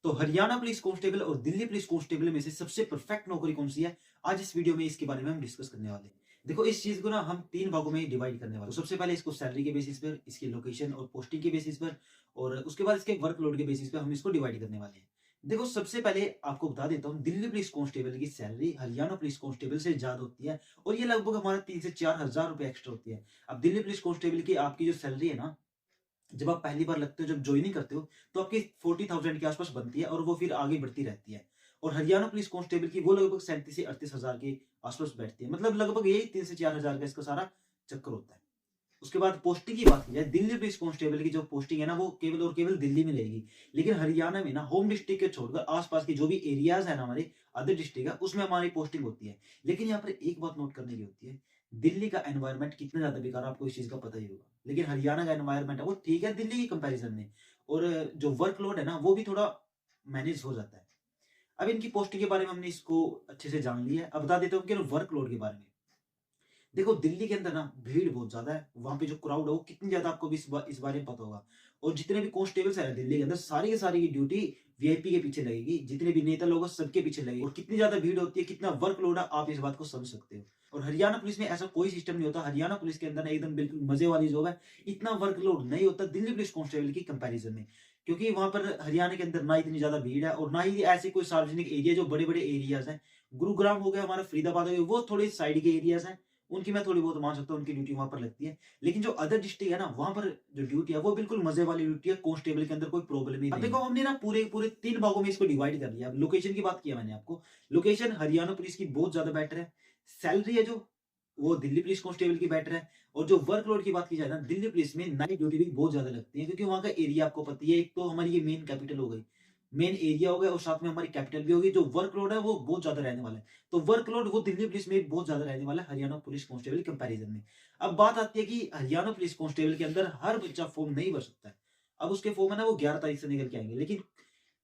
तो Haryana police constable और Delhi police constable में से सबसे परफेक्ट नौकरी कौन सी है? आज इस वीडियो में इसके बारे में हम डिस्कस करने वाले हैं। देखो इस चीज को ना हम 3 भागों में डिवाइड करने वाले हैं। तो सबसे पहले इसको सैलरी के बेसिस पर, इसकी लोकेशन और पोस्टिंग के बेसिस पर और उसके बाद इसके वर्कलोड के बेसिस पर हम इसको डिवाइड करने वाले हैं। देखो सबसे पहले आपको बता देता हूँ, दिल्ली पुलिस कांस्टेबल की सैलरी हरियाणा पुलिस कांस्टेबल से ज्यादा होती है और ये लगभग हमारा 3 से 4 हजार रुपए एक्स्ट्रा होती है। अब दिल्ली पुलिस कांस्टेबल की आपकी जो सैलरी है ना, जब आप पहली बार लगते हो, जब ज्वाइनिंग करते हो, तो आपकी 40,000 के आसपास बनती है और वो फिर आगे बढ़ती रहती है। और हरियाणा पुलिस कांस्टेबल की वो लगभग 37 से 38 हजार के आसपास बैठती है। मतलब लगभग यही 3 से 4 हजार का इसका सारा चक्कर होता है। उसके बाद पोस्टिंग की बात की जाए, दिल्ली पुलिस कांस्टेबल की जो पोस्टिंग है ना, वो केवल और केवल दिल्ली में रहेगी। लेकिन हरियाणा में ना होम डिस्ट्रिक्ट के छोड़कर आसपास के जो भी एरियाज है ना, हमारे अदर डिस्ट्रिक्ट है, उसमें हमारी पोस्टिंग होती है। लेकिन यहाँ पर एक बात नोट करने की होती है, दिल्ली का एनवायरनमेंट कितना ज्यादा बेकार है, आपको इस चीज का पता ही होगा। लेकिन हरियाणा का एनवायरनमेंट है वो ठीक है दिल्ली की कंपैरिजन में, और जो वर्कलोड है ना वो भी थोड़ा मैनेज हो जाता है। अब इनकी पोस्टिंग के बारे में हमने इसको अच्छे से जान लिया है। अब बता देता हूँ कि वर्कलोड के बारे में। देखो दिल्ली के अंदर ना भीड़ बहुत ज्यादा है, वहां पे जो क्राउड है वो कितनी ज्यादा आपको भी इस बारे में पता होगा। और जितने भी कॉन्स्टेबल्स है दिल्ली के अंदर, सारी की सारी की ड्यूटी वीआईपी के पीछे लगेगी। जितने भी नेता लोग हैं सबके पीछे लगेगी। और कितनी ज्यादा भीड़ होती है, कितना वर्कलोड है, आप इस बात को समझ सकते हो। और हरियाणा पुलिस में ऐसा कोई सिस्टम नहीं होता। हरियाणा पुलिस के अंदर ना एकदम बिल्कुल मजे वाली जॉब है। इतना वर्कलोड नहीं होता दिल्ली पुलिस कांस्टेबल की कंपैरिजन में, क्योंकि वहां पर हरियाणा के अंदर ना इतनी ज्यादा भीड़ है और ना ही ऐसे कोई सार्वजनिक एरिया जो बड़े बड़े एरियाज हैं। गुरुग्राम हो गया, हमारा फरीदाबाद हो गया, वो थोड़े साइड के एरियाज हैं, उनकी मैं थोड़ी बहुत मान सकता हूँ, उनकी ड्यूटी वहां पर लगती है। लेकिन जो अदर डिस्ट्रिक्ट है ना, वहां पर जो ड्यूटी है वो बिल्कुल मजे वाली ड्यूटी है। कांस्टेबल के अंदर कोई प्रॉब्लम ही नहीं। अब देखो हमने ना पूरे पूरे 3 भागों में इसको डिवाइड कर लिया। अब लोकेशन की बात किया मैंने आपको, लोकेशन हरियाणा पुलिस की बहुत ज्यादा बेटर है। सैलरी है जो, वो दिल्ली पुलिस कांस्टेबल की बेटर है। और जो वर्कलोड की बात की जाए ना, दिल्ली पुलिस में नाइट ड्यूटी भी बहुत ज्यादा लगती है, क्योंकि वहां का एरिया आपको पता ही है। एक तो हमारी ये मेन कैपिटल हो गई, मेन एरिया हो गया, और साथ में हमारी कैपिटल भी होगी। जो वर्कलोड है वो बहुत ज्यादा रहने वाला है। तो वर्कलोड वो दिल्ली पुलिस में बहुत ज्यादा रहने वाला है हरियाणा पुलिस कांस्टेबल कंपैरिजन में। अब बात आती है कि हरियाणा पुलिस कांस्टेबल के अंदर हर बच्चा फॉर्म नहीं भर सकता है। अब उसके फॉर्म है ना वो 11 तारीख से निकल के आएंगे। लेकिन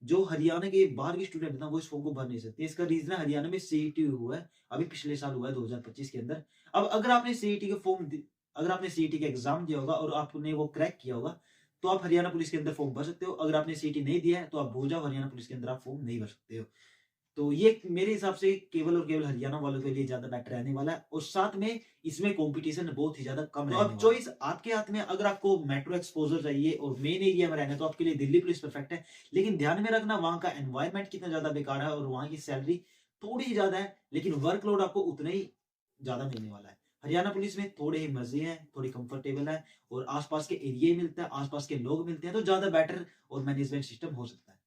जो हरियाणा के बाहर के स्टूडेंट है ना, वो इस फॉर्म को भर नहीं सकते। इसका रीजन है, हरियाणा में सीईटी हुआ है, अभी पिछले साल हुआ है 2025 के अंदर। अब अगर आपने सीईटी के अगर आपने सीईटी का एग्जाम दिया होगा और आपने वो क्रैक किया होगा, तो आप हरियाणा पुलिस के अंदर फॉर्म भर सकते हो। अगर आपने सीईटी नहीं दिया है तो आप भूल जाओ, हरियाणा पुलिस के अंदर आप फॉर्म नहीं भर सकते हो। तो ये मेरे हिसाब से केवल और केवल हरियाणा वालों के लिए ज्यादा बेटर रहने वाला है। और साथ में इसमें कंपटीशन बहुत ही ज्यादा कम रहने वाला है। अब चॉइस आपके हाथ में। अगर आपको मेट्रो एक्सपोजर चाहिए और मेन एरिया में रहना है, तो आपके लिए दिल्ली पुलिस परफेक्ट है। लेकिन ध्यान में रखना, वहां का एनवायरनमेंट कितना ज्यादा बेकार है और वहां की सैलरी थोड़ी ही ज्यादा है, लेकिन वर्कलोड आपको उतना ही ज्यादा मिलने वाला है। हरियाणा पुलिस में थोड़े ही मजे हैं, थोड़ी कंफर्टेबल है, और आसपास के एरिया मिलता है, आसपास के लोग मिलते हैं, तो ज्यादा बेटर और मैनेजमेंट सिस्टम हो सकता है।